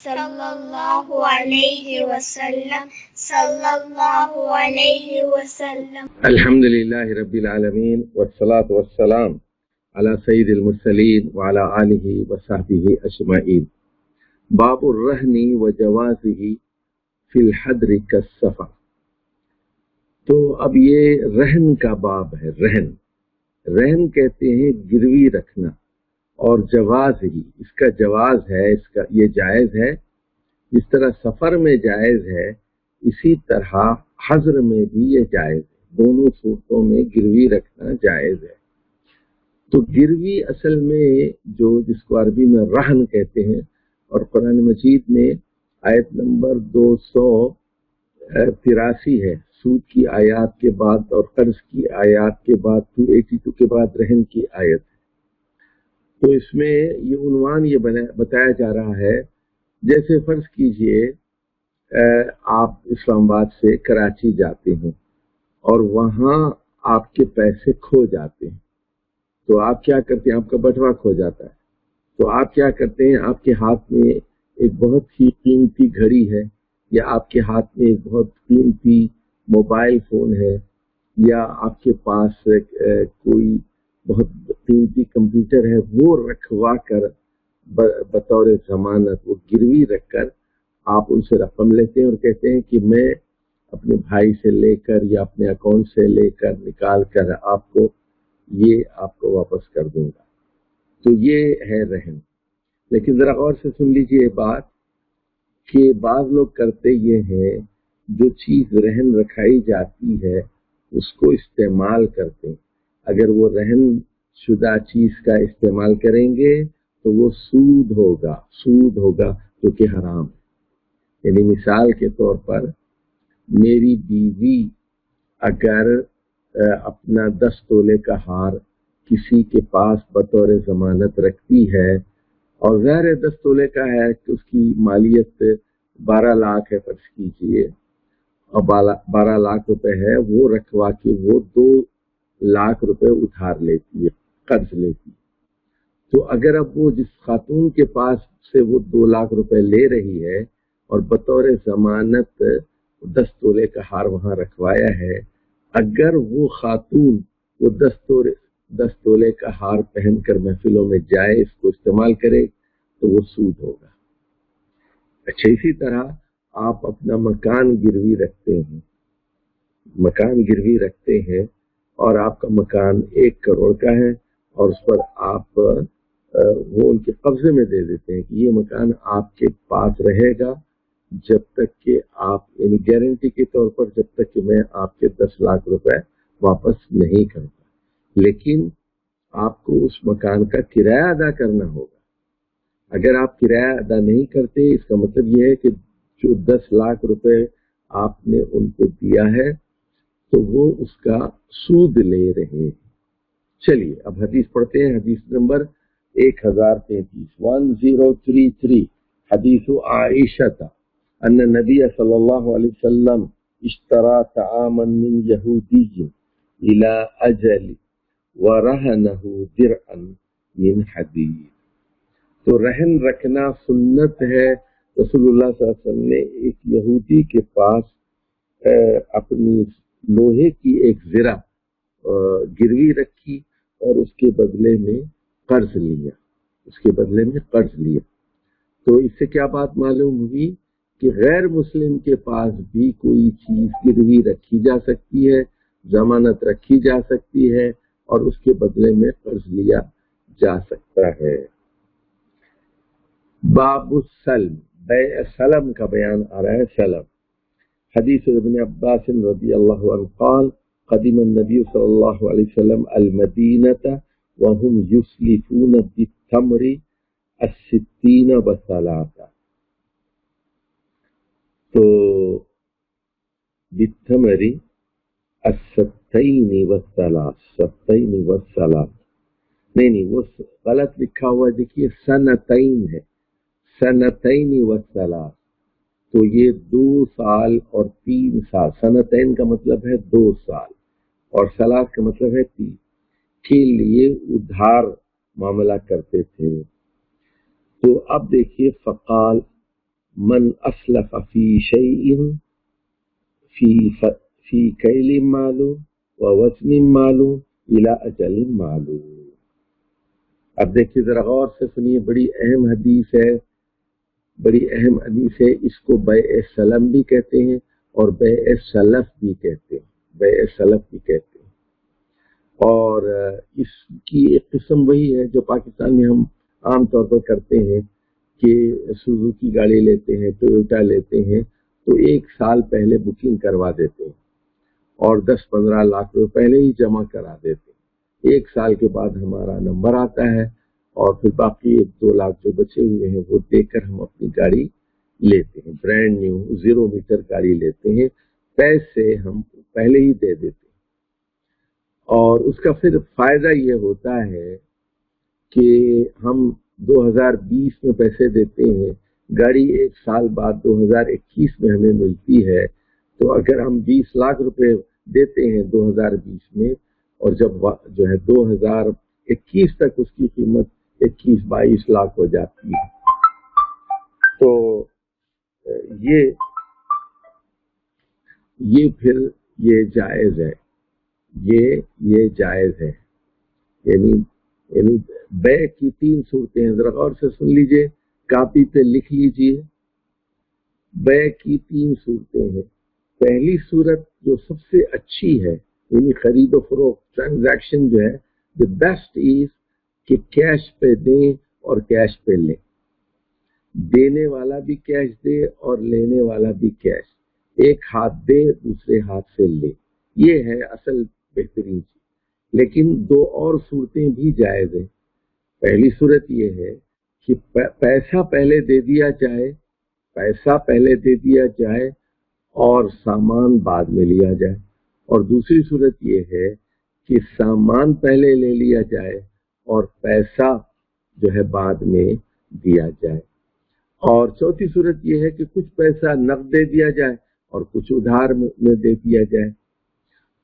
sallallahu alayhi wa sallam, sallallahu alayhi wa sallam. Alhamdulillahi Rabbil Alameen, wassalatu wassalam ala Sayyidil Mursaleen wa ala alihi wa sahbihi ajma'in. Babur rahni wa jawazihi fil hadri kas-safar. تو اب یہ رہن کا باب ہے. رہن کہتے ہیں گروی رکھنا، اور جواز ہی اس کا جواز ہے، اس کا یہ جائز ہے. جس طرح سفر میں جائز ہے اسی طرح حضر میں بھی یہ جائز ہے. دونوں صورتوں میں گروی رکھنا جائز ہے. تو گروی اصل میں جس کو عربی میں رہن کہتے ہیں، اور قرآن مجید میں آیت نمبر 283 ہے، سود کی آیات کے بعد اور قرض کی آیات کے بعد 282 کے بعد رہن کی آیت ہے. تو اس میں یہ عنوان یہ بتایا جا رہا ہے، جیسے فرض کیجئے آپ اسلام آباد سے کراچی جاتے ہیں اور وہاں آپ کے پیسے کھو جاتے ہیں، تو آپ کیا کرتے ہیں؟ آپ کا بٹوا کھو جاتا ہے، تو آپ کیا کرتے ہیں؟ آپ کے ہاتھ میں ایک بہت ہی قیمتی گھڑی ہے، یا آپ کے ہاتھ میں ایک بہت قیمتی موبائل فون ہے، یا آپ کے پاس کوئی بہت قیمتی کمپیوٹر ہے، وہ رکھوا کر بطور ضمانت وہ گروی رکھ کر آپ ان سے رقم لیتے ہیں اور کہتے ہیں کہ میں اپنے بھائی سے لے کر یا اپنے اکاؤنٹ سے لے کر نکال کر آپ کو واپس کر دوں گا. تو یہ ہے رہن. لیکن ذرا غور سے سن لیجیے بات کہ بعض لوگ کرتے یہ ہیں، جو چیز رہن رکھائی جاتی ہے اس کو استعمال کرتے ہیں. اگر وہ رہن شدہ چیز کا استعمال کریں گے تو وہ سود ہوگا جو کہ حرام ہے. یعنی مثال کے طور پر میری بیوی اگر اپنا 10 تولے کا ہار کسی کے پاس بطور ضمانت رکھتی ہے، اور غیر 10 تولے کا ہے کہ اس کی مالیت 12 لاکھ ہے فرض کیجئے، اور 12 لاکھ روپے ہے، وہ رکھوا کے وہ 2 لاکھ روپے ادھار لیتی ہے، قرض لیتی ہے. تو اگر اب وہ جس خاتون کے پاس سے وہ 2 لاکھ روپے لے رہی ہے اور بطور ضمانت 10 تولے کا ہار وہاں رکھوایا ہے، اگر وہ خاتون وہ 10 تولے کا ہار پہن کر محفلوں میں جائے، اس کو استعمال کرے، تو وہ سود ہوگا. اچھا، اسی طرح آپ اپنا مکان گروی رکھتے ہیں اور آپ کا مکان 1 کروڑ کا ہے، اور اس پر آپ وہ ان کے قبضے میں دے دیتے ہیں کہ یہ مکان آپ کے پاس رہے گا جب تک کہ آپ، یعنی گارنٹی کے طور پر، جب تک کہ میں آپ کے 10 لاکھ روپے واپس نہیں کرتا. لیکن آپ کو اس مکان کا کرایہ ادا کرنا ہوگا. اگر آپ کرایہ ادا نہیں کرتے، اس کا مطلب یہ ہے کہ جو 10 لاکھ روپے آپ نے ان کو دیا ہے تو وہ اس کا سود لے رہے ہیں. چلیے اب حدیث پڑھتے ہیں. حدیث نمبر 1033 حدیث عائشہ ان نبی صلی اللہ علیہ وسلم اشترى طعاما من یہودی الى اجل ورهنه درعا من حدید. تو رہن رکھنا سنت ہے. رسول اللہ صلی اللہ علیہ وسلم نے ایک یہودی کے پاس اپنی لوہے کی ایک زرہ گروی رکھی اور اس کے بدلے میں قرض لیا. تو اس سے کیا بات معلوم ہوئی کہ غیر مسلم کے پاس بھی کوئی چیز گروی رکھی جا سکتی ہے، ضمانت رکھی جا سکتی ہے، اور اس کے بدلے میں قرض لیا جا سکتا ہے. باب السلم، بیع سلم کا بیان آ رہا ہے. سلم. حدیث ابن عباس رضی اللہ عنہ قال قدم النبی صلی اللہ علیہ وسلم المدینۃ وهم یسلفون بالتمر 60 و3. تو بالتمر 60 و3 نہیں وہ غلط لکھا ہوا ہے. دیکھیے سنتین ہے، 2 و3. تو یہ 2 سال اور 3 سال. سنتین کا مطلب ہے 2 سال، اور سلاس کا مطلب ہے 3 کے لیے ادھار معاملہ کرتے تھے. تو اب دیکھیے فقال من اسلف فی شیء فی کیل معلوم و وزن معلوم الی اجل معلوم. اب دیکھیے ذرا غور سے سنیے، بڑی اہم حدیث ہے، بڑی اہم حدیث ہے. اس کو بیع سلم بھی کہتے ہیں اور بیع سلف بھی کہتے ہیں، بیع سلف بھی کہتے ہیں. اور اس کی ایک قسم وہی ہے جو پاکستان میں ہم عام طور پر کرتے ہیں کہ سوزوکی گاڑی لیتے ہیں، ٹویوٹا لیتے ہیں، تو 1 سال پہلے بکنگ کروا دیتے ہیں اور 10-15 لاکھ روپے پہلے ہی جمع کرا دیتے ہیں. 1 سال کے بعد ہمارا نمبر آتا ہے اور پھر باقی 1-2 لاکھ جو بچے ہوئے ہیں وہ دے کر ہم اپنی گاڑی لیتے ہیں. برانڈ نیو 0 میٹر گاڑی لیتے ہیں، پیسے ہم پہلے ہی دے دیتے ہیں. اور اس کا پھر فائدہ یہ ہوتا ہے کہ ہم 2020 میں پیسے دیتے ہیں، گاڑی 1 سال بعد 2021 میں ہمیں ملتی ہے. تو اگر ہم 20 لاکھ روپے دیتے ہیں 2020 میں اور جب جو ہے 2021 تک اس کی قیمت 21-22 لاکھ ہو جاتی ہے، تو یہ پھر یہ جائز ہے، یہ جائز ہے. یعنی بیع کی 3 صورتیں ہیں، ذرا غور سے سن لیجئے، کاپی پہ لکھ لیجئے. بیع کی 3 صورتیں ہیں. پہلی صورت جو سب سے اچھی ہے، یعنی خرید و فروخت ٹرانزیکشن جو ہے، the best is کہ کیش پہ دیں اور کیش پہ لیں، دینے والا بھی کیش دے اور لینے والا بھی کیش، ایک ہاتھ دے دوسرے ہاتھ سے لے. یہ ہے اصل بہترین چیز. لیکن 2 اور صورتیں بھی جائز ہیں. پہلی صورت یہ ہے کہ پیسہ پہلے دے دیا جائے اور سامان بعد میں لیا جائے. اور دوسری صورت یہ ہے کہ سامان پہلے لے لیا جائے اور پیسہ جو ہے بعد میں دیا جائے. اور چوتھی صورت یہ ہے کہ کچھ پیسہ نقد دے دیا جائے اور کچھ ادھار میں دے دیا جائے.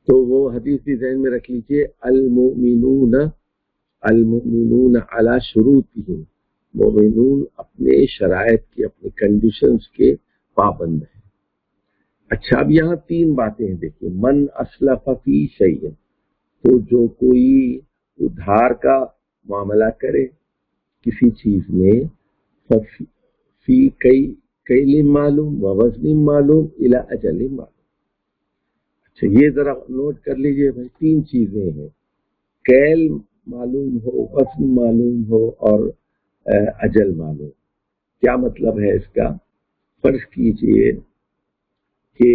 تو وہ حدیث بھی ذہن میں رکھ لیجئے، المؤمنون علی شروطہم، مومنون اپنے شرائط کے، اپنے کنڈیشنز کے پابند ہیں. اچھا، اب یہاں 3 باتیں ہیں. دیکھیے، من اسلف فی شیء، تو جو کوئی ادھار کا معاملہ کرے کسی چیز میں، فی کیل معلوم و وزن معلوم الی اجل معلوم. اچھا، یہ ذرا نوٹ کر لیجئے بھائی، 3 چیزیں ہیں، کیل معلوم ہو، وزن معلوم ہو اور اجل معلوم. کیا مطلب ہے اس کا؟ فرض کیجئے کہ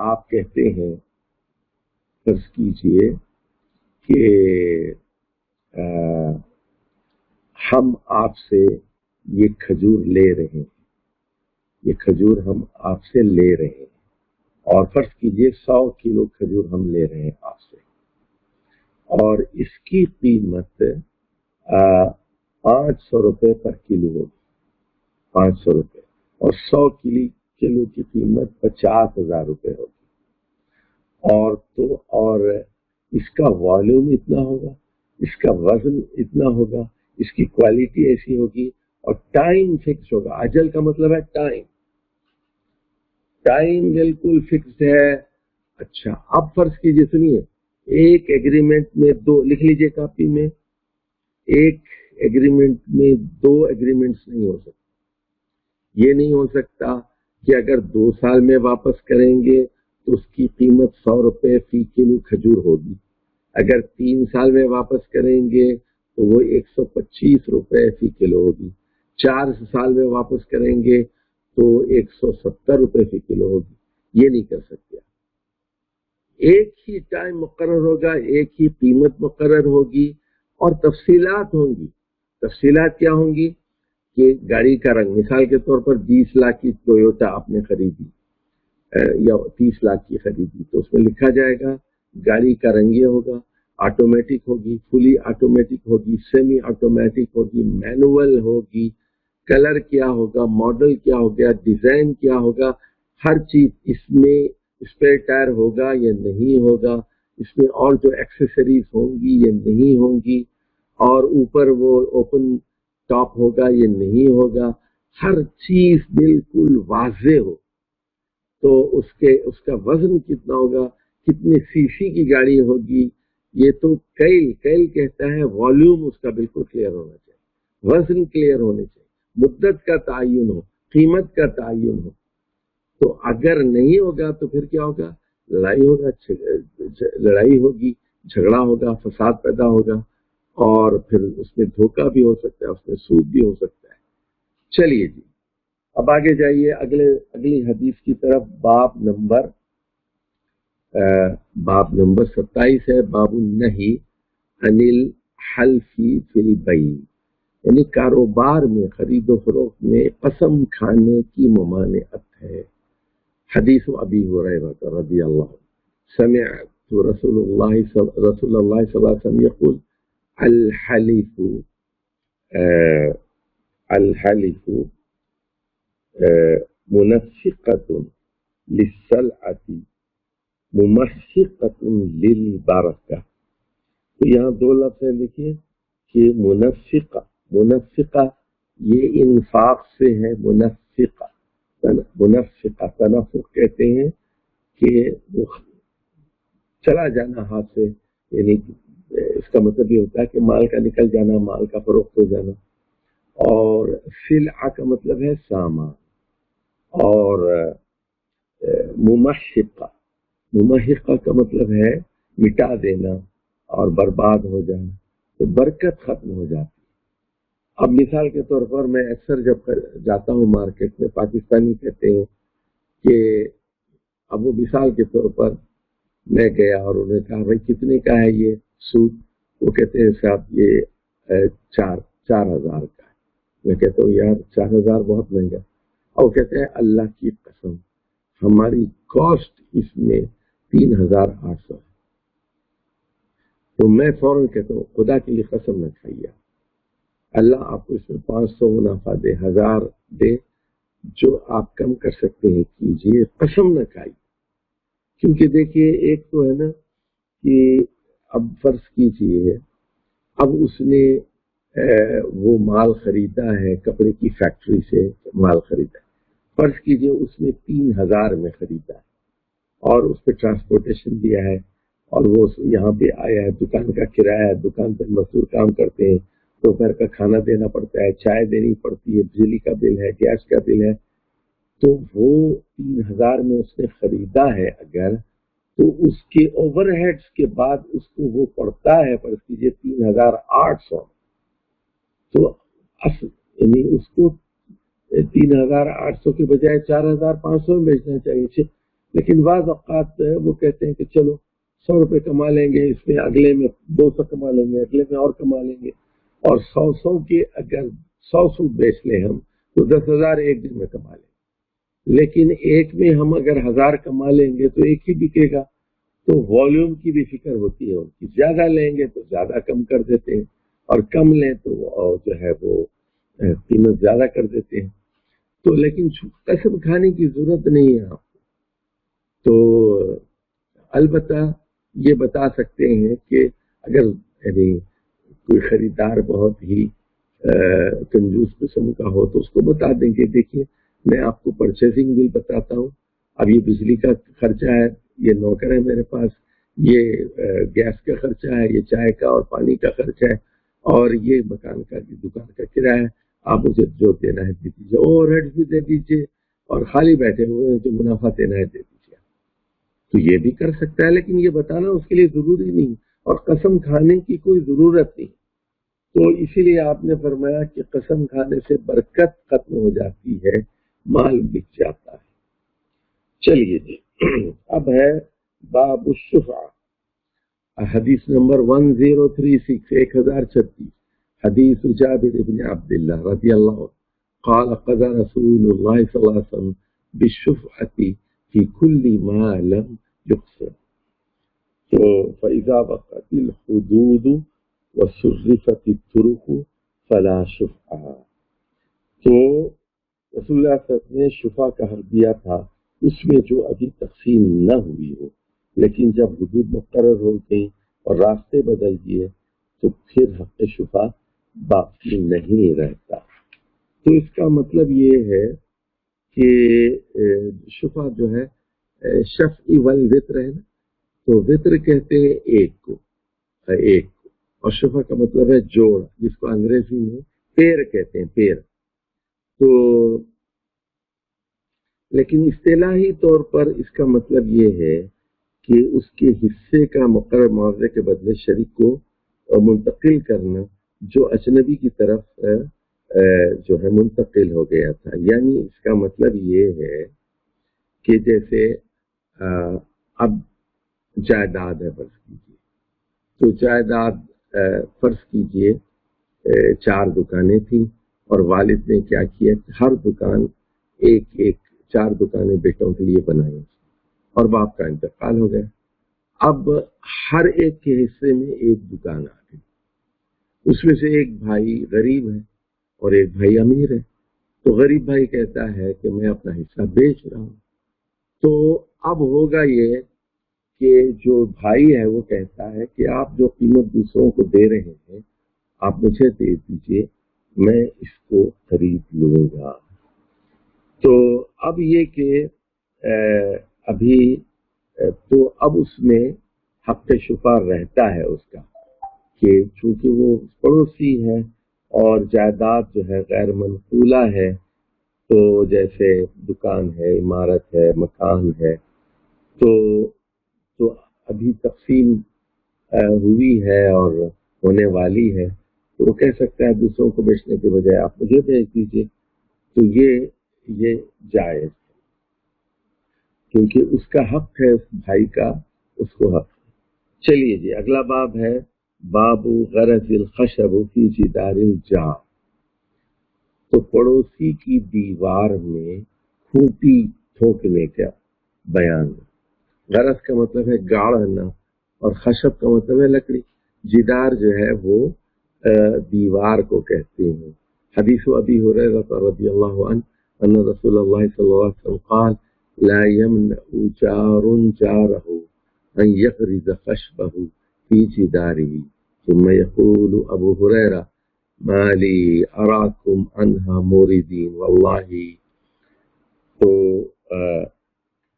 آپ کہتے ہیں، فرض کیجئے کہ ہم آپ سے یہ کھجور لے رہے ہیں، یہ کھجور ہم آپ سے لے رہے ہیں، اور فرض کیجئے 100 کلو کھجور ہم لے رہے ہیں آپ سے، اور اس کی قیمت 500 روپے پر کلو ہوگی، 500 روپے، اور 100 کلو کی قیمت 50,000 روپے ہوگی. اور اس کا والیوم اتنا ہوگا، اس کا وزن اتنا ہوگا، اس کی کوالٹی ایسی ہوگی، اور ٹائم فکس ہوگا. اجل کا مطلب ہے ٹائم بالکل فکس ہے. اچھا، اب فرض کیجئے، سنیے، ایک ایگریمنٹ میں 2 لکھ لیجئے کاپی میں، ایک ایگریمنٹ میں 2 ایگریمنٹس نہیں ہو سکتے. یہ نہیں ہو سکتا کہ اگر 2 سال میں واپس کریں گے تو اس کی قیمت 100 روپے فی کلو کھجور ہوگی، اگر 3 سال میں واپس کریں گے تو وہ 125 روپے فی کلو ہوگی، 4 سال میں واپس کریں گے تو 170 روپے فی کلو ہوگی. یہ نہیں کر سکتے. ایک ہی ٹائم مقرر ہوگا، ایک ہی قیمت مقرر ہوگی، اور تفصیلات ہوں گی. تفصیلات کیا ہوں گی کہ گاڑی کا رنگ، مثال کے طور پر 20 لاکھ کی ٹویوٹا آپ نے خریدی یا 30 لاکھ کی خریدی، تو اس میں لکھا جائے گا گاڑی کا رنگ یہ ہوگا، آٹومیٹک ہوگی، فلی آٹومیٹک ہوگی، سیمی آٹومیٹک ہوگی، مینول ہوگی، کلر کیا ہوگا، ماڈل کیا ہوگا، ڈیزائن کیا ہوگا، ہر چیز. اس میں اسپیئر ٹائر ہوگا یا نہیں ہوگا، اس میں اور جو ایکسیسریز ہوں گی یا نہیں ہوں گی، اور اوپر وہ اوپن ٹاپ ہوگا یا نہیں ہوگا، ہر چیز بالکل واضح ہو، تو اس کا وزن کتنا ہوگا، کتنے سی سی کی گاڑی ہوگی، یہ تو کیل کہتا ہے والیوم اس کا بالکل کلیئر ہونا چاہیے، وزن کلیئر ہونے چاہیے، مدت کا تعین ہو، قیمت کا تعین ہو۔ تو اگر نہیں ہوگا تو پھر کیا ہوگا، لڑائی ہوگی، جھگڑا ہوگا، فساد پیدا ہوگا، اور پھر اس میں دھوکہ بھی ہو سکتا ہے، اس میں سود بھی ہو سکتا ہے۔ چلیے جی، اب آگے جائیے اگلی حدیث کی طرف۔ باب نمبر 27 ہے، باب النہی عن الحلف فی البیع، یعنی کاروبار میں، خرید و فروخت میں قسم کھانے کی ممانعت ہے۔ حدیث ابی ہریرہ رضی اللہ عنہ سمعت رسول اللہ صلی اللہ علیہ وسلم یقول الحلف منفقۃ للسلعۃ ممحقۃ للبرکہ۔ تو یہاں دو لفظ ہیں، دیکھیے کہ منفقہ یہ انفاق سے ہے، منفقہ تنفق کہتے ہیں کہ وہ چلا جانا ہاتھ سے، یعنی اس کا مطلب یہ ہوتا ہے کہ مال کا نکل جانا، مال کا فروخت ہو جانا۔ اور سلعہ کا مطلب ہے سامان، اور ممحقہ کا مطلب ہے مٹا دینا اور برباد ہو جانا، تو برکت ختم ہو جاتی۔ اب مثال کے طور پر میں اکثر جب جاتا ہوں مارکیٹ میں، پاکستانی کہتے ہیں کہ اب وہ مثال کے طور پر میں گیا اور انہوں نے کہا بھائی کتنے کا ہے یہ سوٹ، وہ کہتے ہیں صاحب یہ 4,000 کا ہے۔ میں کہتا ہوں یار 4,000 بہت مہنگا، اور وہ کہتے ہیں اللہ کی قسم ہماری کاسٹ اس میں 3,800 ہے۔ تو میں فوراً کہتا ہوں خدا کے لیے قسم نہ کھائیے، اللہ آپ کو اس میں 500 منافع دے، 1000 دے، جو آپ کم کر سکتے ہیں کیجیے، قسم نہ کھائیے۔ کیونکہ دیکھیے ایک تو ہے نا کہ اب فرض کیجیے اب اس نے وہ مال خریدا ہے، کپڑے کی فیکٹری سے مال خریدا ہے، فرض کیجیے اس نے 3,000 میں خریدا ہے، اور اس پہ ٹرانسپورٹیشن دیا ہے، اور وہ یہاں پہ آیا ہے، دکان کا کرایہ ہے، دکان پہ مزدور کام کرتے ہیں، دوپہر کا کھانا دینا پڑتا ہے، چائے دینی پڑتی ہے، بجلی کا بل ہے، گیس کا بل ہے، تو وہ 3,000 میں اس نے خریدا ہے اگر، تو اس کے اوور ہیڈز کے بعد اس کو وہ پڑتا ہے فرض کیجیے 3,800، تو اصل یعنی اس کو 3,800 کے بجائے 4,500 میں بیچنا چاہیے۔ لیکن بعض اوقات وہ کہتے ہیں کہ چلو 100 روپے کما لیں گے اس میں، اگلے میں 200 کما لیں گے، اگلے میں اور کما لیں گے، اور 100 کے اگر 100 سوٹ بیچ لیں ہم تو 10,000 ایک دن میں کما لیں گے۔ لیکن ایک میں ہم اگر 1,000 کما لیں گے تو ایک ہی بکے گا، تو والیوم کی بھی فکر ہوتی ہے ان کی، زیادہ لیں گے تو زیادہ کم کر دیتے ہیں، اور کم لیں تو جو ہے وہ قیمت زیادہ کر دیتے ہیں۔ تو لیکن قسم کھانے کی ضرورت نہیں ہے آپ کو، تو البتہ یہ بتا سکتے ہیں کہ اگر یعنی کوئی خریدار بہت ہی کنجوس قسم کا ہو تو اس کو بتا دیں کہ دیکھیے میں آپ کو پرچیزنگ بل بتاتا ہوں، اب یہ بجلی کا خرچہ ہے، یہ نوکر ہے میرے پاس، یہ گیس کا خرچہ ہے، یہ چائے کا اور پانی کا خرچہ ہے، اور یہ مکان کا دکان کا کرایہ ہے، آپ مجھے جو دینا ہے دے دیجیے، اوور ہیڈ بھی دے دیجیے، اور خالی بیٹھے ہوئے ہیں جو منافع دینا ہے دے دیجیے۔ تو یہ بھی کر سکتا ہے، لیکن یہ بتانا اس کے لیے ضروری نہیں، اور قسم کھانے کی کوئی ضرورت نہیں۔ تو اسی لیے آپ نے فرمایا کہ قسم کھانے سے برکت ختم ہو جاتی ہے، مال بک جاتا ہے۔ چلیے جی، اب ہے باب الشفعہ، حدیث نمبر 1036 حدیث جابر بن عبداللہ رضی اللہ عنہ قال قضى رسول اللہ صلی اللہ علیہ وسلم بالشفعة في كل ما لم يقسم، تو فإذا وقعت الحدود وصرفت الطرق فلا شفعہ۔ تو رسول اللہ صلی اللہ علیہ وسلم نے شفعہ کا حق دیا تھا اس میں جو ابھی تقسیم نہ ہوئی ہو، لیکن جب حدود مقرر ہو گئی اور راستے بدل دیے تو پھر حق شفعہ باقی نہیں رہتا۔ تو اس کا مطلب یہ ہے کہ شفع جو ہے شفعی والوتر ہے نا، تو وطر کہتے ہیں ایک کو، اور شفع کا مطلب ہے جوڑ، جس کو انگریزی میں پیر کہتے ہیں، پیر۔ تو لیکن اصطلاحی طور پر اس کا مطلب یہ ہے کہ اس کے حصے کا مقرر معاوضے کے بدلے شریک کو منتقل کرنا جو اجنبی کی طرف جو ہے منتقل ہو گیا تھا۔ یعنی اس کا مطلب یہ ہے کہ جیسے اب جائیداد ہے، فرض کیجیے، تو جائیداد فرض کیجیے 4 دکانیں تھیں، اور والد نے کیا کیا، ہر دکان ایک 4 دکانیں بیٹوں کے لیے بنائی، اور باپ کا انتقال ہو گیا۔ اب ہر ایک کے حصے میں ایک دکان آ گئی، اس میں سے ایک بھائی غریب ہے اور ایک بھائی امیر ہے، تو غریب بھائی کہتا ہے کہ میں اپنا حصہ بیچ رہا ہوں۔ تو اب ہوگا یہ کہ جو بھائی ہے وہ کہتا ہے کہ آپ جو قیمت دوسروں کو دے رہے ہیں آپ مجھے دے دیجئے، میں اس کو خرید لوں گا۔ تو اب یہ کہ ابھی تو اب اس میں حق شفع رہتا ہے اس کا، کہ چونکہ وہ پڑوسی ہے اور جائیداد جو ہے غیر منقولہ ہے، تو جیسے دکان ہے، عمارت ہے، مکان ہے، تو ابھی تقسیم ہوئی ہے اور ہونے والی ہے، تو وہ کہہ سکتا ہے دوسروں کو بیچنے کے بجائے آپ مجھے بیچ دیجیے۔ تو یہ جائز ہے، کیونکہ اس کا حق ہے، اس بھائی کا اس کو حق ہے۔ چلیے جی، اگلا باب ہے باب غرض الخشب فی جدار الجار۔ تو پڑوسی کی دیوار میں کھوٹی ٹھوکنے کا بیان۔ غرض کا مطلب ہے گاڑنا، اور خشب کا مطلب ہے لکڑی۔ جدار جو ہے وہ دیوار کو کہتے ہیں۔ حدیث ابی ہریرہ رضی اللہ عنہ ان رسول اللہ صلی اللہ علیہ وسلم قال لا يمنع جار جاره ان يغرز خشبه في جداره ثم يقول ابو ہریرہ ما لي اراكم عنها موردين والله تو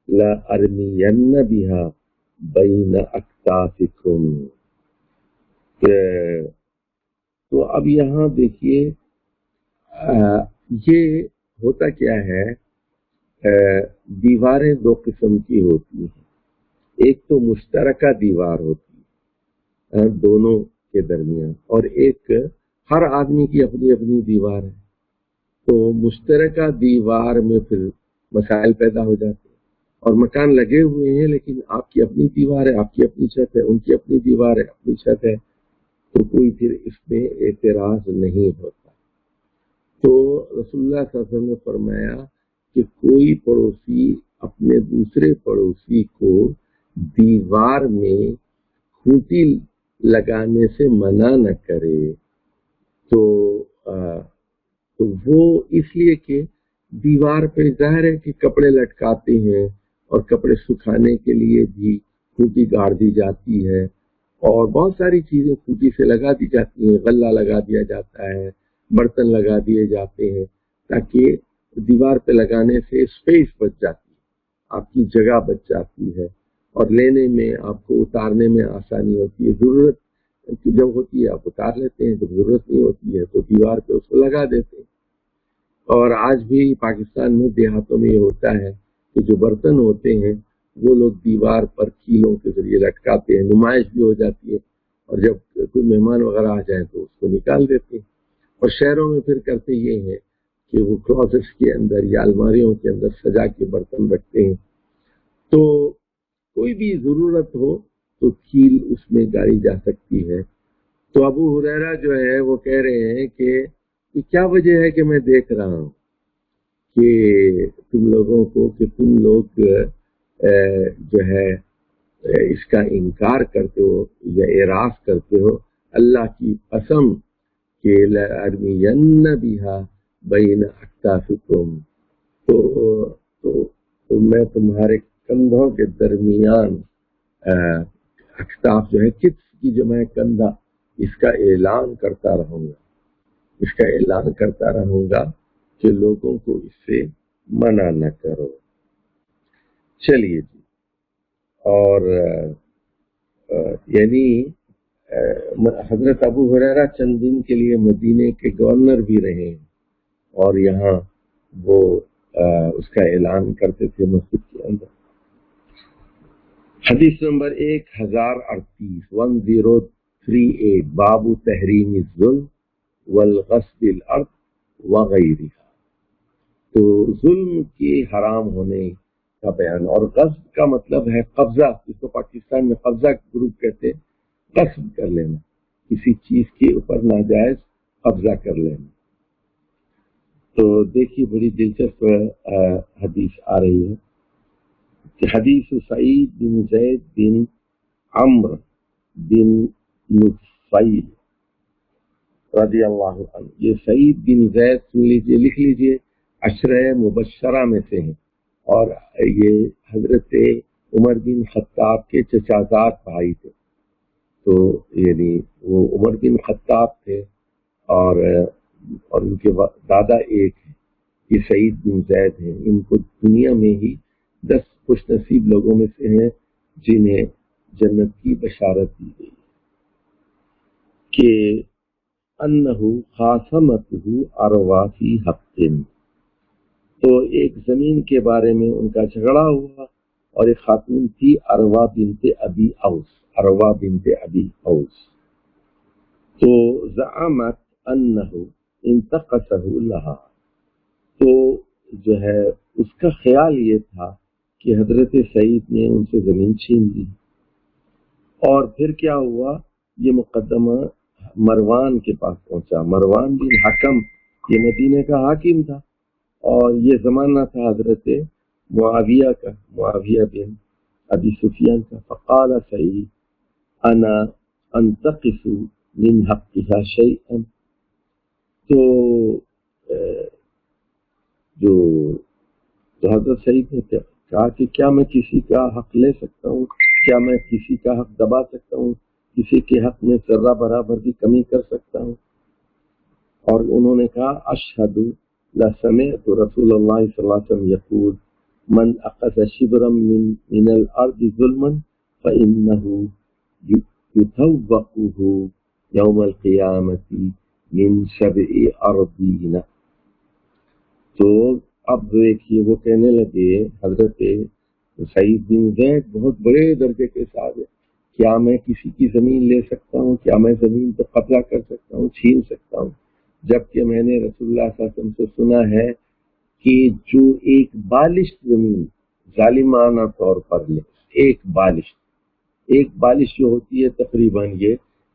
لا ارمین بها بین اکتافکم۔ تو اب یہاں دیکھیے یہ ہوتا کیا ہے، دیواریں 2 قسم کی ہوتی ہیں۔ ایک تو مشترکہ دیوار ہوتی ہے دونوں کے درمیان، اور ایک ہر آدمی کی اپنی اپنی دیوار ہے۔ تو مشترکہ دیوار میں پھر مسائل پیدا ہو جاتے ہیں، اور مکان لگے ہوئے ہیں لیکن آپ کی اپنی دیوار ہے، آپ کی اپنی چھت ہے، ان کی اپنی دیوار ہے، اپنی چھت ہے، تو کوئی پھر اس میں اعتراض نہیں ہوتا۔ تو رسول اللہ صلی اللہ علیہ وسلم نے فرمایا کہ کوئی پڑوسی اپنے دوسرے پڑوسی کو دیوار میں کھوٹی لگانے سے منع نہ کرے، تو وہ اس لیے کہ دیوار پہ ظاہر ہے کہ کپڑے لٹکاتے ہیں، اور کپڑے سکھانے کے لیے بھی کھوٹی گاڑ دی جاتی ہے، اور بہت ساری چیزیں کھوٹی سے لگا دی جاتی ہیں، غلہ لگا دیا جاتا ہے، برتن لگا دیے جاتے ہیں، تاکہ دیوار پہ لگانے سے اسپیس بچ جاتی ہے، آپ کی جگہ بچ جاتی ہے، اور لینے میں آپ کو اتارنے میں آسانی ہوتی ہے۔ ضرورت جب ہوتی ہے آپ اتار لیتے ہیں، جب ضرورت نہیں ہوتی ہے تو دیوار پہ اس کو لگا دیتے ہیں۔ اور آج بھی پاکستان میں دیہاتوں میں یہ ہوتا ہے کہ جو برتن ہوتے ہیں وہ لوگ دیوار پر کیلوں کے ذریعے لٹکاتے ہیں، نمائش بھی ہو جاتی ہے، اور جب کوئی مہمان وغیرہ آ جائیں تو اس کو نکال دیتے ہیں۔ اور شہروں میں پھر کرتے یہ ہیں کہ وہ کلوزٹس کے اندر یا الماریوں کے اندر سجا کے برتن رکھتے ہیں۔ تو کوئی بھی ضرورت ہو تو کیل اس میں گاڑی جا سکتی ہے۔ تو ابو ہریرہ جو ہے وہ کہہ رہے ہیں کہ کیا وجہ ہے کہ میں دیکھ رہا ہوں کہ تم لوگوں کو کہ تم لوگ جو ہے اس کا انکار کرتے ہو یا اعراض کرتے ہو، اللہ کی قسم کہ لَأَرْمِيَنَّ بِهَا بَيْنَ أَكْتَافِكُمْ، تو میں تمہارے کندھوں کے درمیان، اکتاف جو ہے کتف کی جمع کندھا، اس کا اعلان کرتا رہوں گا، اس کا اعلان کرتا رہوں گا کہ لوگوں کو اس سے منع نہ کرو۔ چلیے جی، اور یعنی حضرت ابو ہریرہ چند دن کے لیے مدینے کے گورنر بھی رہے ہیں، اور یہاں وہ اس کا اعلان کرتے تھے مسجد کے اندر۔ حدیث نمبر 1038 باب تحریم الظلم والغصب الارض وغیرها، تو ظلم کے حرام ہونے کا بیان، اور غصب کا مطلب ہے قبضہ، جس کو پاکستان میں قبضہ گروپ کہتے ہیں، غصب کر لینا، کسی چیز کے اوپر ناجائز قبضہ کر لینا۔ تو دیکھیے بڑی دلچسپ حدیث آ رہی ہے کہ حدیث سعید بن زید بن عمرو بن نفیل رضی اللہ عنہ، یہ سعید بن زید سن لیجئے، لکھ لیجئے، عشرہ مبشرہ میں سے ہیں، اور یہ حضرت عمر بن خطاب کے چچازاد بھائی تھے، تو یعنی وہ عمر بن خطاب تھے، اور ان کے دادا ایک ہیں، یہ سعید بن زید ہیں۔ ان کو دنیا میں ہی 10 خوش نصیب لوگوں میں سے ہیں جنہیں جنت کی بشارت دی گئی کہ انہ خاصمتہ اروا فی حق، تو ایک زمین کے بارے میں ان کا جھگڑا ہوا، اور ایک خاتون تھی اروا بنت ابی اوس، تو زعمت انہ انتقصہ لہا، تو جو ہے اس کا خیال یہ تھا کہ حضرت سعید نے ان سے زمین چھین لی، اور پھر کیا ہوا، یہ مقدمہ مروان کے پاس پہنچا۔ مروان بن حکم یہ مدینے کا حاکم تھا، اور یہ زمانہ تھا حضرت معاویہ کا، معاویہ بن ابی سفیان کا۔ فقال سعید انا انتقص من حقها شیئا، تو جو حضرت سعید نے کہا کہ کیا میں کسی کا حق لے سکتا ہوں، کیا میں کسی کا حق دبا سکتا ہوں، کسی کے حق میں ذرہ برابر کی کمی کر سکتا ہوں؟ اور انہوں نے کہا اشہد لسمعت رسول اللہ صلی اللہ علیہ وسلم یقول من اخذ شبرا من الارض ظلما فانه یطوقه یوم القیامت من 7 اراضین۔ تو اب دیکھیے وہ کہنے لگے، حضرت سعید بن زید بہت بڑے درجے کے صاحب ہے، کیا میں کسی کی زمین لے سکتا ہوں، کیا میں زمین پہ قبضہ کر سکتا ہوں، چھین سکتا ہوں؟ جبکہ میں نے رسول اللہ صلی اللہ علیہ وسلم سے سنا ہے کہ جو ایک بالشت زمین ظالمانہ طور پر لے، ایک بالش جو ہوتی ہے تقریباً یہ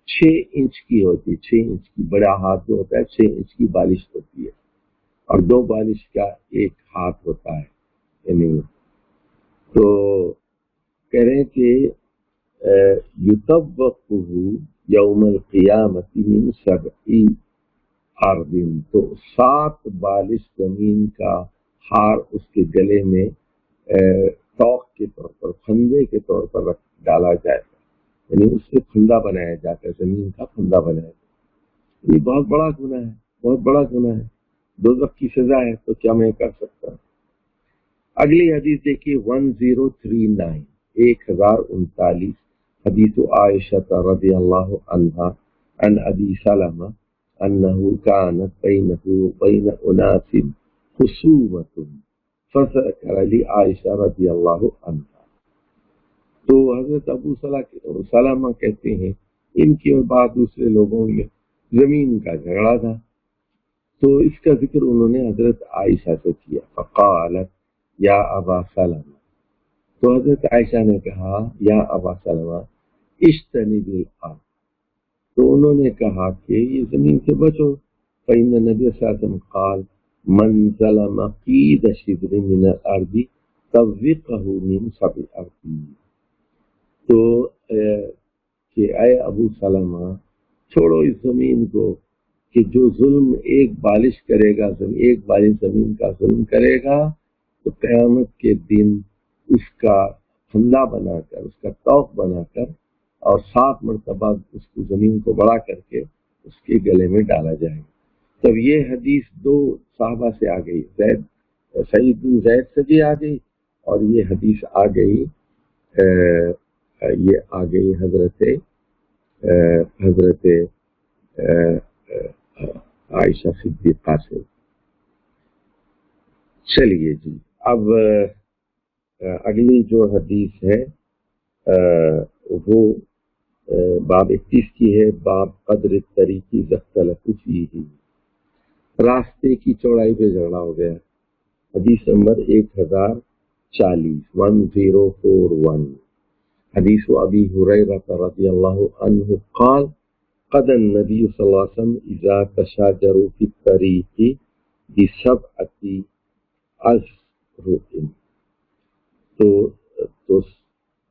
6 انچ کی ہوتی ہے، 6 انچ کی، بڑا ہاتھ جو ہوتا ہے 6 انچ کی بالش ہوتی ہے، اور 2 بالش کا ایک ہاتھ ہوتا ہے، یعنی تو کہہ رہے ہیں کہ یطوقہ یوم القیامت من 7 اراضین، تو 7 بالش زمین کا ہار اس کے گلے میں توق کے طور پر، پھندے کے طور پر ڈالا جائے گا، یعنی اس سے پھندا بنایا جاتا ہے، زمین کا پھندا بنایا جاتا ہے۔ یہ بہت بڑا گناہ ہے، بہت بڑا گناہ ہے، دوزخ کی سزا ہے، تو کیا میں کر سکتا ہوں؟ اگلی حدیث دیکھیے 1039 حدیث عائشہ رضی اللہ عنہا عن ابی سلمہ انہ کانت بینہ وبین اناس خصومۃ فذکر لعائشہ رضی اللہ عنہا، تو حضرت ابو سلمہ کہتے ہیں ان کے اور بعد دوسرے لوگوں میں زمین کا جھگڑا تھا، تو اس کا ذکر انہوں نے حضرت عائشہ سے کیا۔ فقالت یا ابا سلمہ، تو حضرت عائشہ نے کہا یا ابا سلمہ اجتنب الارض، تو انہوں نے کہا کہ یہ زمین سے بچو، فإن النبی صلی اللہ علیہ وسلم قال من ظلم قید شبر من الارض طوقہ من 7 اراضین، تو کہ اے ابو سلمہ چھوڑو اس زمین کو، کہ جو ظلم ایک بالش کرے گا، ایک بالش زمین کا ظلم کرے گا، تو قیامت کے دن اس کا پھندا بنا کر، اس کا توق بنا کر، اور 7 مرتبہ اس کو زمین کو بڑا کر کے اس کے گلے میں ڈالا جائے گا۔ تب یہ حدیث دو صحابہ سے آ گئی، سعید بن زید سے بھی آ گئی، اور یہ حدیث آ گئی حضرت عائشہ صدیقہ سے۔ چلیے جی، اب اگلی جو حدیث ہے وہ باب 31 کی ہے، باب قدر الطریق اذا اختلفوا فیہ، راستے کی چوڑائی پہ جھگڑا ہو گیا۔ حدیث نمبر 1041 حدیث ابی ہریرہ رضی اللہ عنہ قال قضى النبي صلی اللہ علیہ وسلم اذا تشاجروا في الطريق بسبعة أشهر۔ تو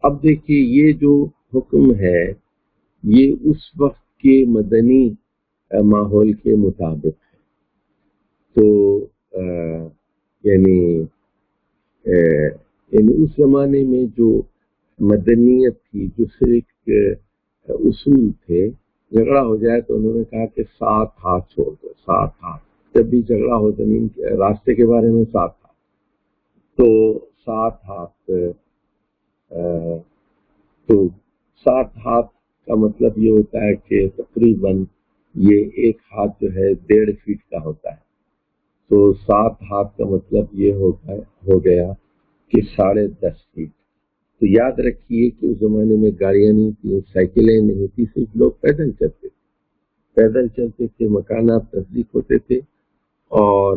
اب دیکھیے یہ جو حکم ہے یہ اس وقت کے مدنی ماحول کے مطابق ہے، تو یعنی اس زمانے میں جو مدنیت تھی، جو صرف اصول تھے، جھگڑا ہو جائے تو انہوں نے کہا کہ 7 ہاتھ چھوڑ دو، 7 ہاتھ، جب بھی جھگڑا ہو زمین راستے کے بارے میں 7 ہاتھ، تو 7 ہاتھ، تو 7 ہاتھ کا مطلب یہ ہوتا ہے کہ تقریباً یہ ایک ہاتھ جو ہے 1.5 فیٹ کا ہوتا ہے، تو 7 ہاتھ کا مطلب یہ ہو گیا کہ 10.5 فیٹ۔ تو یاد رکھیے کہ اس زمانے میں گاڑیاں نہیں تھیں، سائیکلیں نہیں تھیں، صرف لوگ پیدل چلتے تھے، مکانات نزدیک ہوتے تھے، اور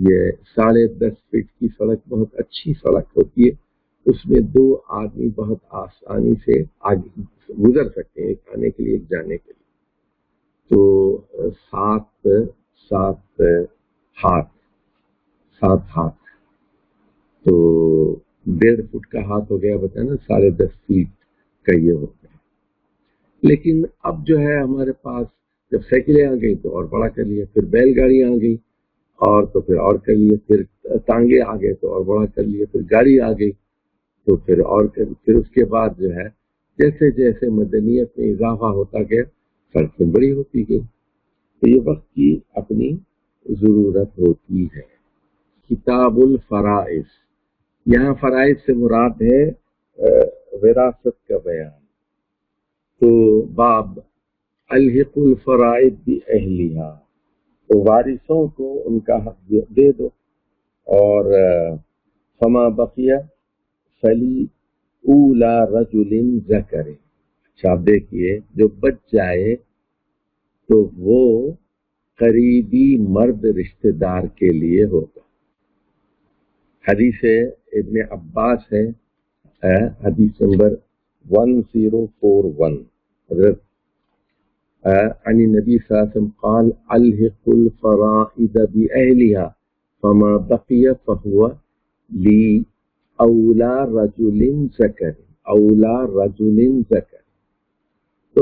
یہ 10.5 فٹ کی سڑک بہت اچھی سڑک ہوتی ہے، اس میں 2 آدمی بہت آسانی سے آگے گزر سکتے ہیں، ایک آنے کے لیے ایک جانے کے لیے۔ تو 7 ہاتھ تو 1.5 فٹ کا ہاتھ ہو گیا، بتانا 10.5 فیٹ کا یہ ہو گیا۔ لیکن اب جو ہے ہمارے پاس جب سائیکلیں آ گئی تو اور بڑا کر لیا، پھر بیل گاڑی آ گئی اور تو پھر اور کر لیا، پھر ٹانگے آ گئے تو اور بڑا کر لیا، پھر گاڑی آ گئی تو پھر اس کے بعد جو ہے جیسے جیسے مدنیت میں اضافہ ہوتا گیا سڑکیں بڑی ہوتی گئی، تو یہ وقت کی اپنی ضرورت ہوتی ہے۔ کتاب الفرائض، یہاں فرائض سے مراد ہے وراثت کا بیان۔ تو باب الحق الفرائض باہلھا، تو وارثوں کو ان کا حق دے دو، اور فما بقیہ فلی اولا رجل ذکر، اچھا آپ دیکھیے جو بچ جائے تو وہ قریبی مرد رشتہ دار کے لیے ہوگا۔ حدیث ابن عباس ہے، حدیث نمبر 1041، حضرت عن النبی صلی اللہ علیہ وسلم قال الحق الفرائض بأہلها فما بقی فهو لی اولا رجل ذکر، اولا رجل ذکر۔ تو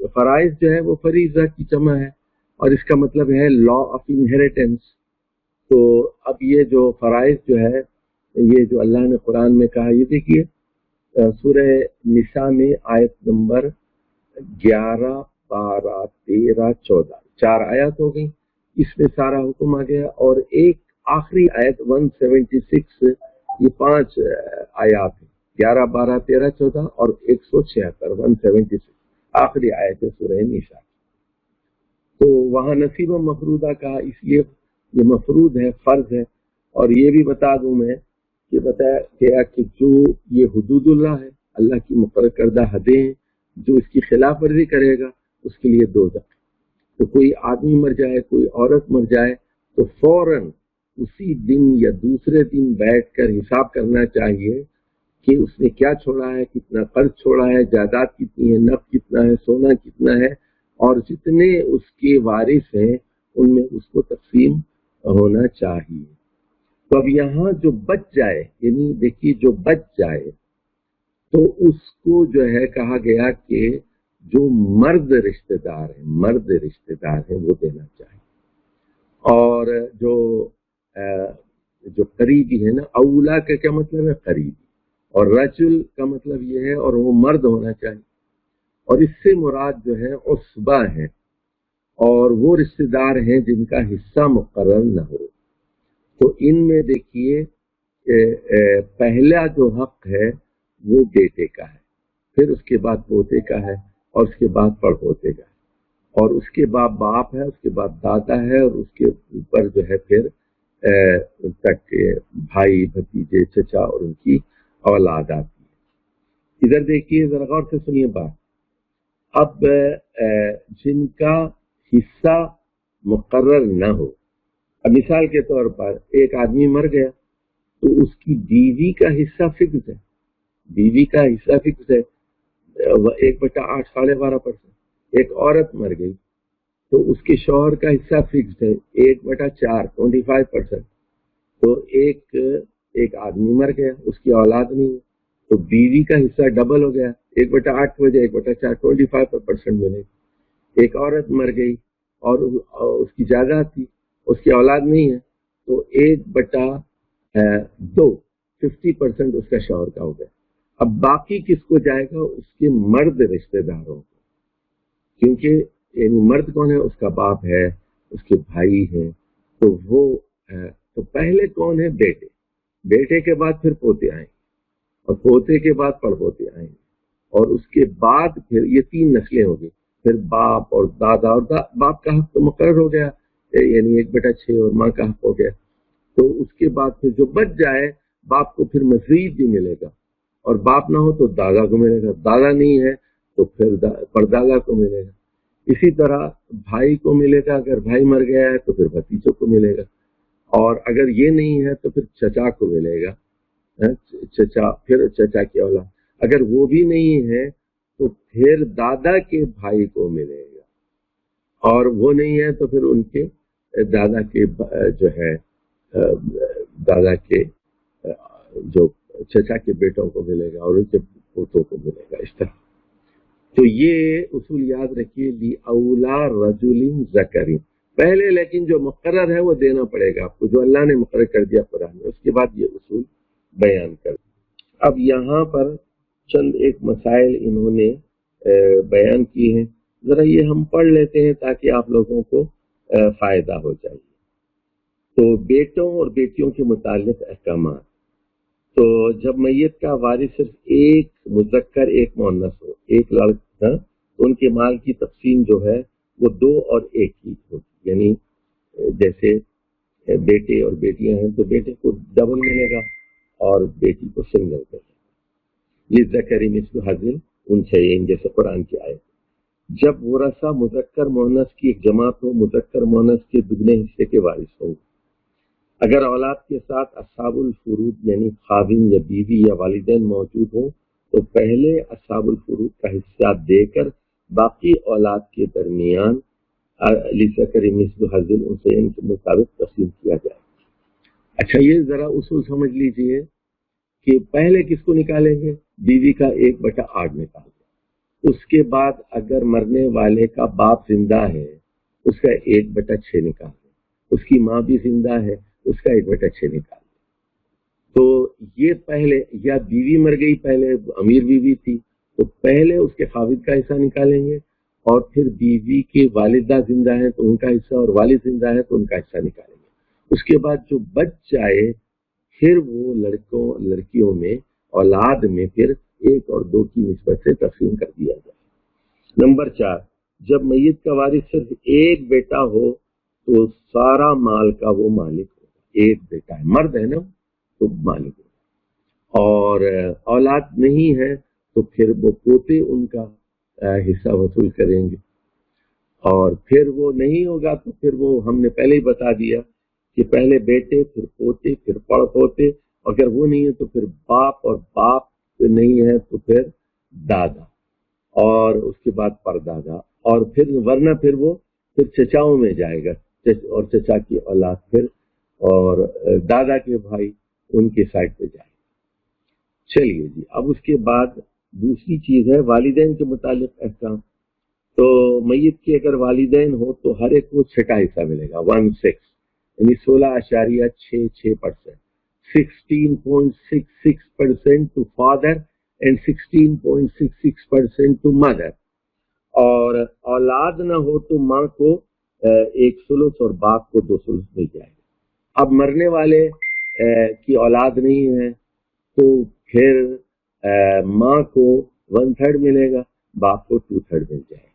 فرائض جو ہے وہ فریضہ کی جمع ہے، اور اس کا مطلب ہے لا آف انہیریٹنس۔ تو اب یہ جو فرائض جو ہے، یہ جو اللہ نے قرآن میں کہا، یہ دیکھیے سورہ نساء میں آیت نمبر 11، 12، 13، 14، 4 آیات ہو گئی، اس میں سارا حکم آ گیا، اور ایک آخری آیت 176، یہ 5 آیات ہیں، 11، 12، 13، 14 اور 176، 176 آخری آیت ہے سورہ نساء۔ تو وہاں نصیب و مفروضہ کہا، اس لیے یہ مفروض ہے، فرض ہے۔ اور یہ بھی بتا دوں میں کہ بتایا گیا کہ جو یہ حدود اللہ ہے، اللہ کی مقرر کردہ حدیں ہیں، جو اس کی خلاف ورزی کرے گا اس کے لیے دوزخ۔ تو کوئی آدمی مر جائے، کوئی عورت مر جائے، تو فوراً اسی دن یا دوسرے دن بیٹھ کر حساب کرنا چاہیے کہ اس نے کیا چھوڑا ہے، کتنا قرض چھوڑا ہے، جائیداد کتنی ہے، نفع کتنا ہے، سونا کتنا ہے، اور جتنے اس کے وارث ہیں ان میں اس کو تقسیم ہونا چاہیے۔ تو اب یہاں جو بچ جائے، یعنی دیکھیے جو بچ جائے تو اس کو جو ہے کہا گیا کہ جو مرد رشتہ دار ہیں وہ دینا چاہیے، اور جو قریبی ہے نا، اولا کا کیا مطلب ہے؟ قریبی، اور رجل کا مطلب یہ ہے اور وہ مرد ہونا چاہیے، اور اس سے مراد جو ہے عصبہ ہے، اور وہ رشتے دار ہیں جن کا حصہ مقرر نہ ہو. تو ان میں دیکھیے پہلا جو حق ہے وہ بیٹے کا ہے، پھر اس کے بعد پوتے کا ہے، اور اس کے بعد پڑپوتے کا ہے، اور اس کے بعد باپ ہے، اس کے بعد دادا ہے، اور اس کے اوپر جو ہے پھر تک بھائی بھتیجے چچا اور ان کی اولاد آتی ہے. ادھر دیکھیے ذرا غور سے سنیے بات. اب جن کا حصہ مقرر نہ ہو، اب مثال کے طور پر ایک آدمی مر گیا تو اس کی بیوی کا حصہ فکس ہے، بیوی کا حصہ فکس ہے 1/8 12.5%. ایک عورت مر گئی تو اس کے شوہر کا حصہ فکس ہے 1/4 25%. تو ایک آدمی مر گیا، اس کی اولاد نہیں ہے، تو بیوی کا حصہ ڈبل ہو گیا، 1/8 کی وجہ 1/4 25% ملے. ایک عورت مر گئی اور اس کی جائیداد تھی، اس کی اولاد نہیں ہے، تو 1/2 50% اس کا شوہر کا ہو گیا. اب باقی کس کو جائے گا؟ اس کے مرد رشتے داروں کو، کیونکہ یعنی مرد کون ہے؟ اس کا باپ ہے، اس کے بھائی ہیں. تو وہ تو پہلے کون ہے؟ بیٹے. بیٹے کے بعد پھر پوتے آئیں گے، اور پوتے کے بعد پڑپوتے آئیں گے، اور اس کے بعد پھر یہ 3 نسلیں ہو گئی. پھر باپ اور دادا، اور باپ کا حق تو مقرر ہو گیا، یعنی 1/6، اور ماں کا حق ہو گیا. تو اس کے بعد پھر جو بچ جائے باپ کو پھر مزید بھی ملے گا، اور باپ نہ ہو تو دادا کو ملے گا، دادا نہیں ہے تو پھر پردادا کو ملے گا. اسی طرح بھائی کو ملے گا، اگر بھائی مر گیا ہے تو پھر بھتیجوں کو ملے گا، اور اگر یہ نہیں ہے تو پھر چچا کو ملے گا، چچا، پھر چچا کی اولاد. اگر وہ بھی نہیں ہے تو پھر دادا کے بھائی کو ملے گا، اور وہ نہیں ہے تو پھر ان کے دادا کے جو ہے دادا کے جو چچا کے بیٹوں کو ملے گا، اور ان کے پوتوں کو ملے گا. اس طرح تو یہ اصول یاد رکھیے، لی اولا رجل ذکر پہلے، لیکن جو مقرر ہے وہ دینا پڑے گا آپ کو، جو اللہ نے مقرر کر دیا قرآن میں. اس کے بعد یہ اصول بیان کر. اب یہاں پر چند ایک مسائل انہوں نے بیان کیے ہیں، ذرا یہ ہم پڑھ لیتے ہیں تاکہ آپ لوگوں کو فائدہ ہو جائے. تو بیٹوں اور بیٹیوں کے متعلق احکامات. تو جب میت کا وارث صرف ایک مذکر ایک مؤنث ہو، ایک لڑکا، تو ان کے مال کی تقسیم جو ہے وہ 2 اور 1 کی ہوتی. یعنی جیسے بیٹے اور بیٹیاں ہیں تو بیٹے کو ڈبل ملے گا اور بیٹی کو سنگل ملے گا. للذکر مثل حظ الانثیین جیسے قرآن کی آیت. جب ورثہ مذکر مؤنث کی ایک جماعت ہو، مذکر مؤنث کے دگنے حصے کے وارث ہوں. اگر اولاد کے ساتھ اصحاب الفروض یعنی خاوند یا بیوی یا والدین موجود ہوں تو پہلے اصحاب الفروض کا حصہ دے کر باقی اولاد کے درمیان لذکر مثل حظ الانثیین کے مطابق تقسیم کیا جائے. اچھا، یہ ذرا اصول سمجھ لیجئے کہ پہلے کس کو نکالیں گے؟ بیوی کا 1/8 نکال دیں. اس کے بعد اگر مرنے والے کا باپ زندہ ہے اس کا 1/6 نکال دیں. اس کی ماں بھی زندہ ہے، اس کا 1/6 نکال دیں. تو یہ پہلے، یا بیوی مر گئی، پہلے امیر بیوی تھی تو پہلے اس کے خاوند کا حصہ نکالیں گے، اور پھر بیوی کے والدہ زندہ ہیں تو ان کا حصہ، اور والد زندہ ہے تو ان کا حصہ نکالیں گے. اس کے بعد جو بچ جائے پھر وہ لڑکیوں میں اولاد میں پھر 1 اور 2 کی نسبت سے تقسیم کر دیا جائے. نمبر 4، جب میت کا وارث صرف ایک بیٹا ہو تو سارا مال کا وہ مالک ہوگا. ایک بیٹا ہے، مرد ہے نا، تو مالک ہوگا. اور اولاد نہیں ہے تو پھر وہ پوتے ان کا حصہ وصول کریں گے. اور پھر وہ نہیں ہوگا تو پھر وہ ہم نے پہلے ہی بتا دیا کہ پہلے بیٹے، پھر پوتے، پھر پڑ پوتے. اگر وہ نہیں ہے تو پھر باپ، اور باپ نہیں ہے تو پھر دادا، اور اس کے بعد پردادا، اور پھر ورنہ پھر وہ پھر چچاؤں میں جائے گا، اور چچا کی اولاد پھر، اور دادا کے بھائی ان کے سائڈ پہ جائے گا. چلیے جی، اب اس کے بعد دوسری چیز ہے والدین کے متعلق احکام. تو میت کے اگر والدین ہو تو ہر ایک کو 6 حصہ ملے گا، 1/6 یعنی 16.66%. 16.66% to father and 16.66% to mother. اور اولاد نہ ہو تو ماں کو 1 ثلث اور باپ کو 2 ثلث مل جائے گا۔ اب مرنے والے کی اولاد نہیں ہے تو پھر ماں کو 1/3 ملے گا، باپ کو 2/3 مل جائے گا۔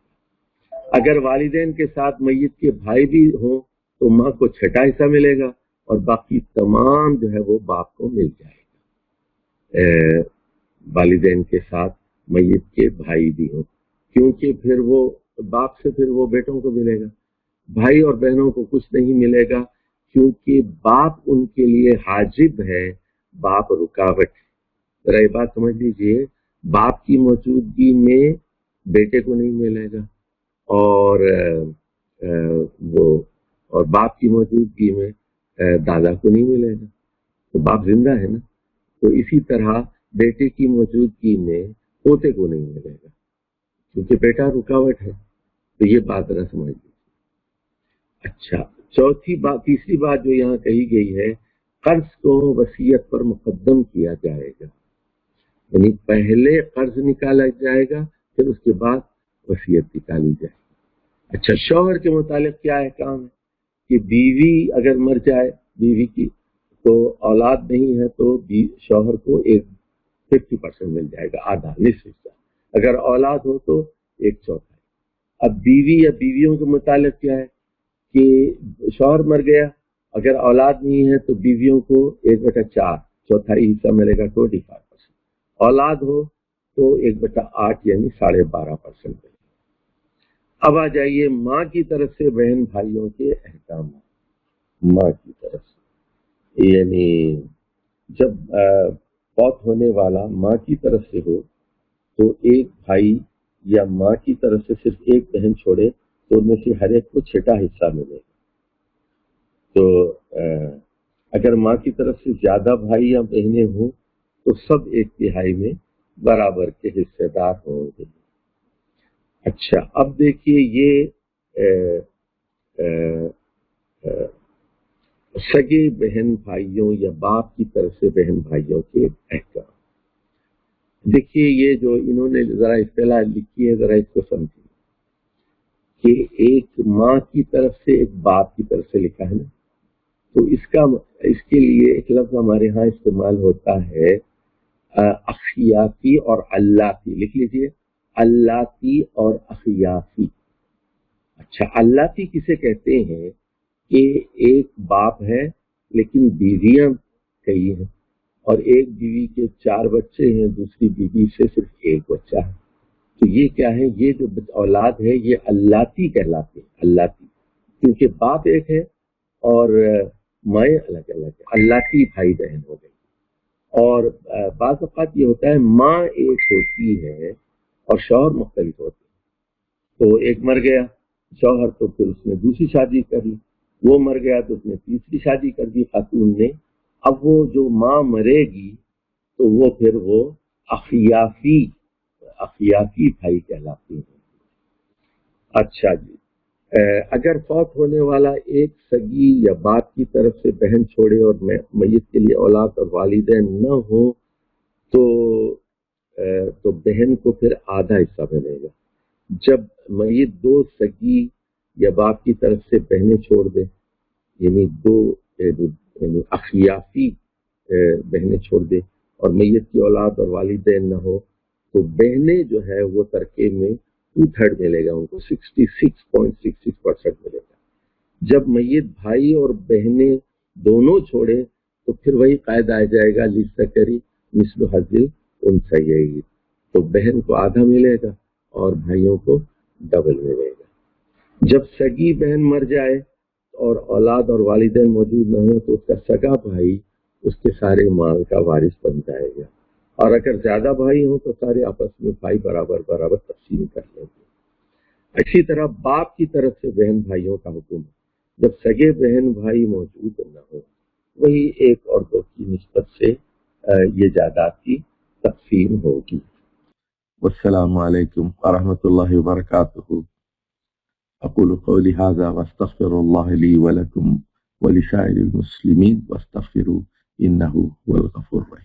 اگر والدین کے ساتھ میت کے بھائی بھی ہوں تو ماں کو 6واں حصہ ملے گا اور باقی تمام جو ہے وہ باپ کو مل جائے گا۔ والدین کے ساتھ میت کے بھائی بھی ہوں، کیونکہ پھر وہ باپ سے پھر وہ بیٹوں کو ملے گا، بھائی اور بہنوں کو کچھ نہیں ملے گا، کیونکہ باپ ان کے لیے حاجب ہے، باپ رکاوٹ ہے۔ ذرا یہ بات سمجھ لیجئے، باپ کی موجودگی میں بیٹے کو نہیں ملے گا، اور باپ کی موجودگی میں دادا کو نہیں ملے گا، تو باپ زندہ ہے نا۔ تو اسی طرح بیٹے کی موجودگی میں پوتے کو نہیں ملے گا، کیونکہ بیٹا رکاوٹ ہے۔ تو یہ بات ذرا سمجھ لیجیے۔ اچھا، تیسری بات جو یہاں کہی گئی ہے، قرض کو وصیت پر مقدم کیا جائے گا، یعنی پہلے قرض نکالا جائے گا پھر اس کے بعد وصیت نکالی جائے گی۔ اچھا، شوہر کے متعلق کیا احکام ہے کہ بیوی اگر مر جائے، بیوی کی تو اولاد نہیں ہے تو شوہر کو 50% مل جائے گا، آدھا، نصف حصہ۔ اگر اولاد ہو تو 1/4۔ اب بیوی یا بیویوں کے متعلق کیا ہے کہ شوہر مر گیا، اگر اولاد نہیں ہے تو بیویوں کو 1/4، 1/4 حصہ ملے گا، 25%۔ اولاد ہو تو 1/8 یعنی 12.5% ملے گا۔ اب آ جائیے ماں کی طرف سے بہن بھائیوں کے احکامات۔ ماں کی طرف سے یعنی جب فوت ہونے والا ماں کی طرف سے ہو تو ایک بھائی یا ماں کی طرف سے صرف ایک بہن چھوڑے تو ان میں سے ہر ایک کو 6واں حصہ ملے گا۔ تو اگر ماں کی طرف سے زیادہ بھائی یا بہنیں ہوں تو سب 1/3 میں برابر کے حصے دار ہوں گے۔ اچھا، اب دیکھیے یہ سگے بہن بھائیوں یا باپ کی طرف سے بہن بھائیوں کے احکام۔ دیکھیے یہ جو انہوں نے ذرا اصطلاح لکھی ہے، ذرا اس کو سمجھیے کہ ایک ماں کی طرف سے ایک باپ کی طرف سے لکھا ہے نا، تو اس کے لیے ایک لفظ ہمارے ہاں استعمال ہوتا ہے اخیافی اور اللاتی۔ لکھ لیجئے، اللاتی اور اخیافی۔ اچھا، اللاتی کسے کہتے ہیں کہ ایک باپ ہے لیکن بیویاں کئی ہیں، اور ایک بیوی کے 4 بچے ہیں، دوسری بیوی سے صرف 1 بچہ ہے، تو یہ کیا ہے، یہ جو اولاد ہے یہ اللاتی کہلاتے ہیں۔ اللاتی کیونکہ باپ ایک ہے اور مائیں الگ الگ ہیں، اللاتی بھائی بہن ہو گئی۔ اور بعض اوقات یہ ہوتا ہے ماں ایک ہوتی ہے اور شوہر مختلف ہوتے ہیں، تو ایک مر گیا شوہر تو پھر اس نے دوسری شادی کر لی، وہ مر گیا تو اس نے تیسری شادی کر دی خاتون نے۔ اب وہ جو ماں مرے گی تو وہ پھر وہ اخیافی بھائی کہلاتے ہیں۔ اچھا جی، اگر فوت ہونے والا ایک سگی یا باپ کی طرف سے بہن چھوڑے اور میت کے لیے اولاد اور والدین نہ ہوں تو بہن کو پھر آدھا حصہ ملے گا۔ جب میت 2 سگی یا باپ کی طرف سے بہنیں چھوڑ دے، یعنی 2 اخیافی بہنیں چھوڑ دے اور میت کی اولاد اور والدین نہ ہو تو بہنیں جو ہے وہ ترکے میں 2/3 ملے گا، ان کو 66.66% ملے گا۔ جب میت بھائی اور بہنیں دونوں چھوڑے تو پھر وہی قاعدہ آ جائے گا، للذکر مثل حظ الانثیین، تو بہن کو آدھا ملے گا اور بھائیوں کو ڈبل ملے گا۔ جب سگی بہن مر جائے اور اولاد اور والدین موجود نہ ہوں تو اس کا سگا بھائی اس کے سارے مال کا وارث بن جائے گا، اور اگر زیادہ بھائی ہوں تو سارے آپس میں بھائی برابر تقسیم کر لیں گے۔ اسی طرح باپ کی طرف سے بہن بھائیوں کا حکم ہے، جب سگے بہن بھائی موجود نہ ہو وہی 1 اور 2 کی نسبت سے یہ جائیداد کی تقسیم ہوگی۔ والسلام علیکم ورحمۃ اللہ وبرکاتہ۔ أقول قولي هذا واستغفر الله لي ولكم ولسائر المسلمين واستغفروا إنه هو الغفور الرحيم۔